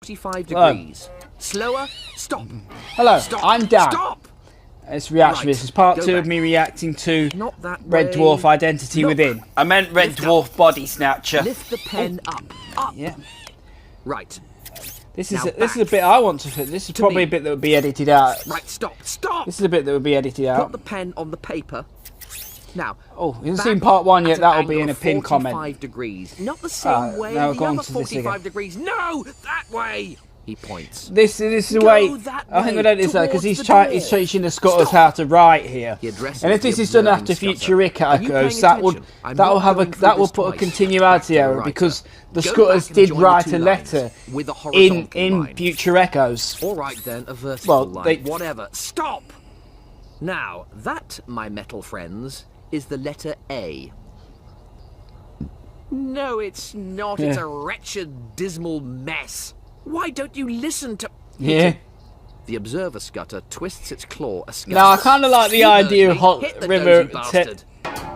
45 degrees. Slower. Stop. Hello, Stop. I'm Dan. Stop. It's reaction. Right, This is part go 2 of back. me reacting to Not that Red way. Dwarf Identity Look. Within. I meant Red Lift Dwarf Body Snatcher. Lift the pen up. Up. Yeah. Right. This is Now this is a back. bit I want to fit. This is probably me. a bit that would be edited out. Right. Stop. Stop. This is a bit that would be edited Put out. the pen on the paper. Now. Oh, you haven't back seen part 1 at yet. an That'll be angle in a of pin 45 comment. degrees. Not the same way. now The go on other to this 45 again. degrees. No, that way. He points. This is the Go way. that I think way, I know this because towards he's the trying. door. He's teaching the Scotters Stop. how to write here. He addresses And if the this is done observing after Scutter. future Rick Are you echoes, paying that would attention? I'm that will not have a going through that will this put a twice. continuity Back to the error writer. because the Go Scotters back and did join the write two a lines letter with a horizontal in line. future echoes. All right then, a vertical Well, line. they- Whatever. Stop. Now that, my metal friends, is the letter A. No, it's not. It's a wretched, dismal mess. Why don't you listen to... Yeah. The observer Scutter twists its claw askance. Now I kind of like the You heard idea of me. Hot Hit the River. dozy bastard.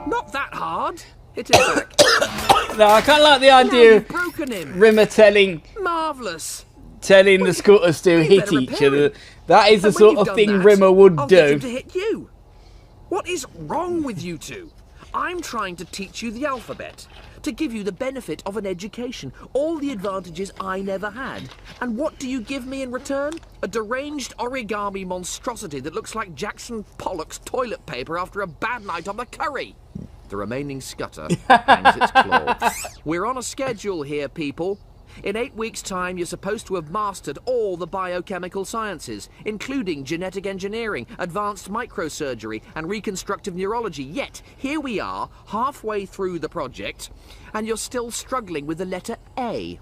Not that hard. Hit him back. No, I kind of like the Now idea you've of broken him. Rimmer telling Marvellous. the Scotters to you hit better each repair other. it. That is the And when sort you've of done thing that, Rimmer would I'll get him do. to hit you. What is wrong with you two? I'm trying to teach you the alphabet, to give you the benefit of an education, all the advantages I never had. And what do you give me in return? A deranged origami monstrosity that looks like Jackson Pollock's toilet paper after a bad night on the curry. The remaining Scutter hangs its claw. We're on a schedule here, people. In 8 weeks' time, you're supposed to have mastered all the biochemical sciences, including genetic engineering, advanced microsurgery, and reconstructive neurology. Yet, here we are, halfway through the project, and you're still struggling with the letter A.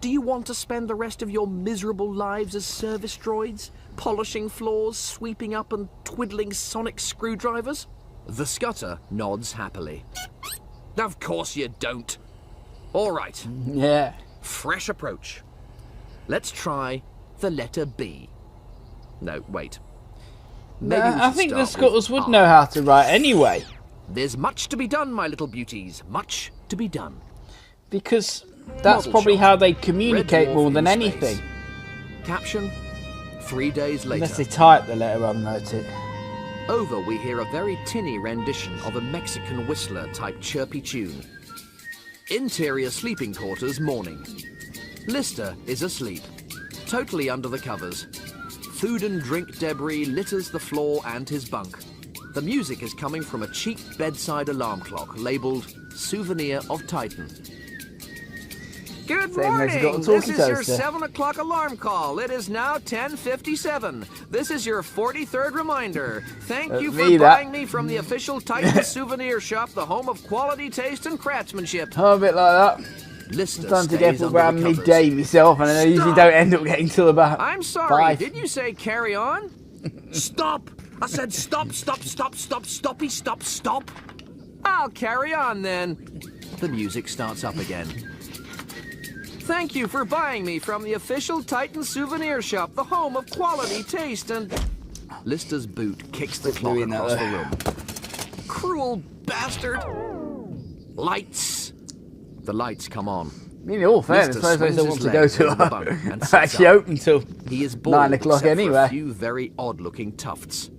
Do you want to spend the rest of your miserable lives as service droids, polishing floors, sweeping up, and twiddling sonic screwdrivers? The Scutter nods happily. Of course you don't. All right. Yeah. Fresh approach. Let's try the letter B. No, wait. Maybe we I should think the start with Scotters would R. know how to write anyway, There's much to be done, my little beauties. Much to be done. because that's Model probably shot. how they Red communicate Dwarf more in than space. anything. Caption: 3 days later. Unless they type the letter rather than wrote it. Over we hear a very tinny rendition of a Mexican whistler type chirpy tune. Interior sleeping quarters morning. Lister is asleep, totally under the covers. Food and drink debris litters the floor and his bunk. The music is coming from a cheap bedside alarm clock labelled Souvenir of Titan. Good Same as you got a morning. This talkie is your toaster. 7 o'clock alarm call. It is now 10:57. This is your 43rd reminder. Thank you for me, that. buying me from the official Titan souvenir shop, the home of quality taste and craftsmanship. I'm a bit like that. Lister Time to get stays up under around the covers. midday myself, and I usually Stop. don't end up getting till about I'm sorry. 5. Did you say carry on? Stop! I said stop, stop, stop, stop, stoppy, stop, stop. I'll carry on then. The music starts up again. Thank you for buying me from the official Titan souvenir shop, the home of quality taste and... Lister's boot kicks the clock doing that, across the though. room. Cruel bastard. Lights. The lights come on. I mean, in all fairness, Lister most places I swings want his to go legs to over the bunk and are sits actually up. open till He is bald 9 o'clock except for anyway. a few very odd-looking tufts.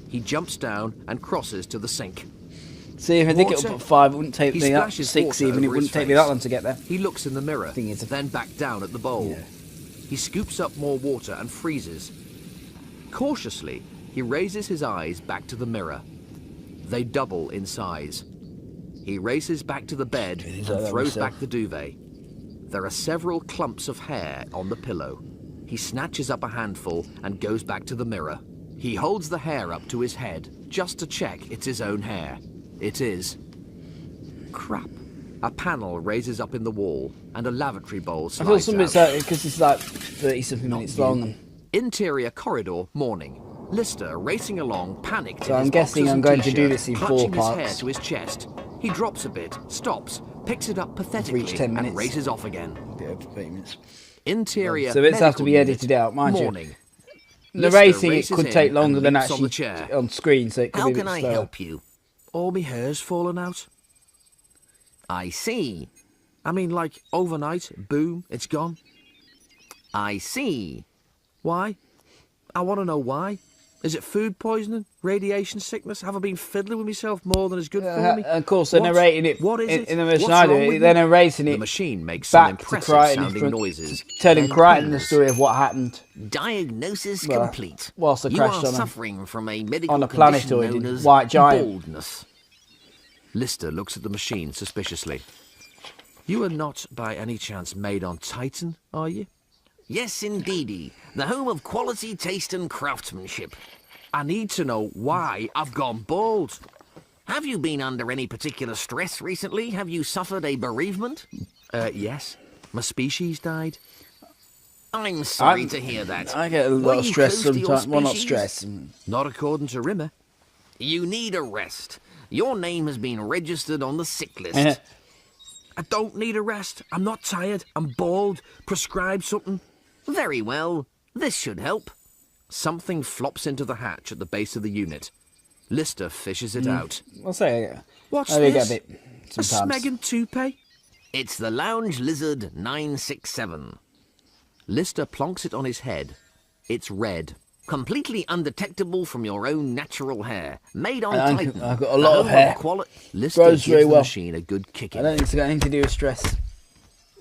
He jumps down and crosses to the sink. See, if I did get up Water. at 5, it wouldn't take He me up splashes 6 water even, it over wouldn't his take me face. that long to get there. He looks in the mirror, Thing is- then back down at the bowl. Yeah. He scoops up more water and freezes. Cautiously, he raises his eyes back to the mirror. They double in size. He races back to the bed Really and like that throws myself. back the duvet. There are several clumps of hair on the pillow. He snatches up a handful and goes back to the mirror. He holds the hair up to his head just to check it's his own hair. It is. Crap. A panel raises up in the wall and a lavatory bowl I feel slides some bits out. like, because it's like 30-something minutes long. And Interior corridor, morning. Lister racing along, panicked. So in I'm his guessing boxers I'm and going to do t-shirt, this in 4 clutching his hair parts. to his chest. He drops a bit, stops, picks it up pathetically, Reach 10 and minutes. races off again. a bit over 30 minutes. Interior. So bits have to medical be unit, edited out, mind you. morning. The Lister racing, it races could in take longer and than leaps on the actually chair. on screen, so it could How be a bit can I slower. help you? All my hair's fallen out. I see. I mean, like, overnight, boom, it's gone. I see. Why? I want to know why. Is it food poisoning? Radiation sickness? Have I been fiddling with myself more than is good for me? Of course, they're What? narrating it What is it? in the version What's I do. wrong with They're me? narrating The it machine makes some back to impressive Crichton, sounding noises. telling then Crichton the pings. story of what happened Diagnosis Well, complete. whilst I you crashed are on a- suffering from a medical on a condition planetoid known in as White Giant. baldness. Lister looks at the machine suspiciously. You are not by any chance made on Titan, are you? Yes, indeedy. The home of quality taste and craftsmanship. I need to know why I've gone bald. Have you been under any particular stress recently? Have you suffered a bereavement? Yes. My species died. I'm sorry to hear that. I get a Were lot of you stress close to your sometimes. Well, not species? stress. Not according to Rimmer. You need a rest. Your name has been registered on the sick list. I don't need a rest. I'm not tired. I'm bald. Prescribe something. Very well. This should help. Something flops into the hatch at the base of the unit. Lister fishes it out. I'll say What's I do this? get a bit A sometimes. Smeggin' toupee? It's the Lounge Lizard 967. Lister plonks it on his head. It's red. Completely undetectable from your own natural hair. Made on I've Titan. got a lot The of home hair. Lister Grows gives very the well. machine a good I kicking. don't think it's got anything to do with stress.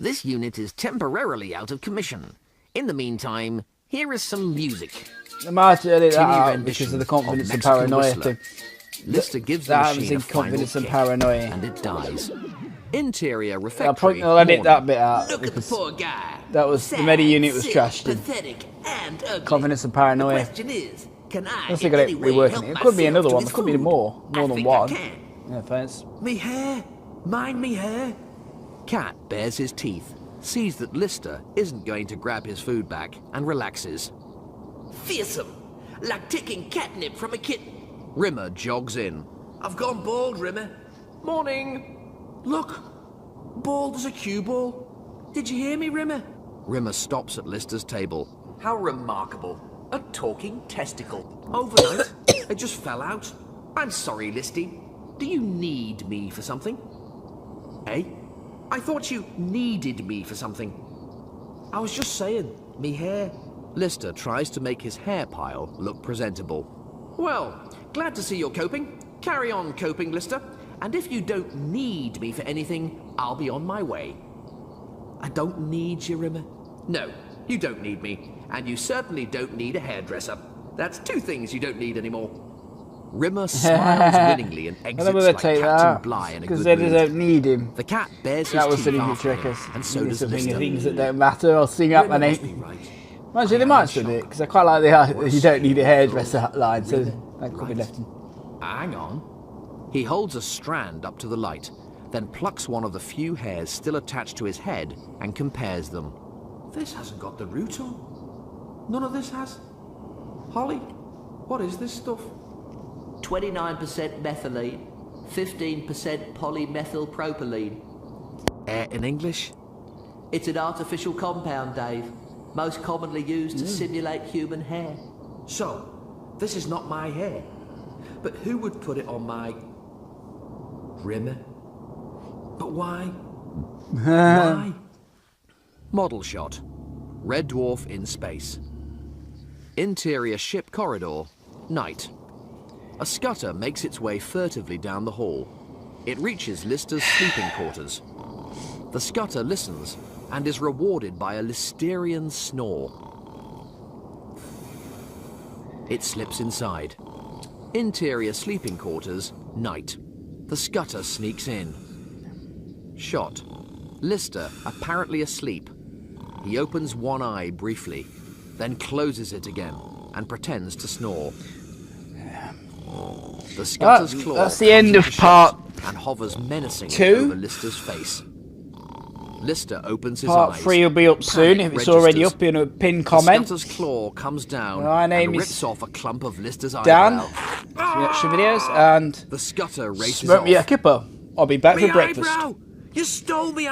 This unit is temporarily out of commission. In the meantime, here is some music. I might edit that Tinny out rendition because of the of confidence and Mexican paranoia whistler. thing. Lister gives the That happens machine in a final confidence and kick, paranoia. and it dies. Interior I'll refectory. probably edit morning. that bit out Look at the because poor guy. that was the Sad, medi unit was sick, trashed in pathetic, and ugly. confidence and The paranoia. question is, can I Let's in look at any it way reworking help it. It could be myself another to one. his There could be food? more I than think one. I can. Yeah, thanks. Me hair. Mind me hair. Cat bares his teeth, sees that Lister isn't going to grab his food back, and relaxes. Fearsome, like taking catnip from a kitten. Rimmer jogs in. I've gone bald, Rimmer. Morning. Look. Bald as a cue ball. Did you hear me, Rimmer? Rimmer stops at Lister's table. How remarkable. A talking testicle. Overnight, it just fell out. I'm sorry, Listy. Do you need me for something? Eh? I thought you needed me for something. I was just saying, me hair. Lister tries to make his hair pile look presentable. Well, glad to see you're coping. Carry on coping, Lister. And if you don't need me for anything, I'll be on my way. I don't need you, Rimmer. No, you don't need me. And you certainly don't need a hairdresser. That's two things you don't need anymore. Rimmer smiles winningly and I exits don't know whether like to take Captain that Bligh in a because good they mood. don't need him. The cat bears That his was the teeth little after trick. him, and so does Something Lister. things that don't matter. I'll sing out my Rimmer must be name. right. Actually, they might still do it because I quite like the you don't need a hairdresser line, so that could be left in. Hang on. He holds a strand up to the light, then plucks one of the few hairs still attached to his head and compares them. This hasn't got the root on. None of this has. Holly, what is this stuff? 29% methylene, 15% polymethylpropylene. In English? It's an artificial compound, Dave, most commonly used to simulate human hair. So, this is not my hair. But who would put it on my... Rimmer? But why? Why? Model shot. Red Dwarf in space. Interior ship corridor. Night. A scutter makes its way furtively down the hall. It reaches Lister's sleeping quarters. The scutter listens and is rewarded by a Listerian snore. It slips inside. Interior sleeping quarters. Night. The scutter sneaks in. Shot. Lister, apparently asleep. He opens one eye briefly, then closes it again and pretends to snore. The scutter's claw That's the end comes of into part shot and hovers menacingly 2. over Lister's face. Lister opens his Part eyes. 3 will be up soon. Panic If it's already registers. up in a pinned The comment. scutter's claw comes down My name and is rips off a clump of Lister's Dan. eyebrow. See the extra videos and The scutter races smoke me a off. kipper. I'll be back Me for breakfast. eyebrow! You stole me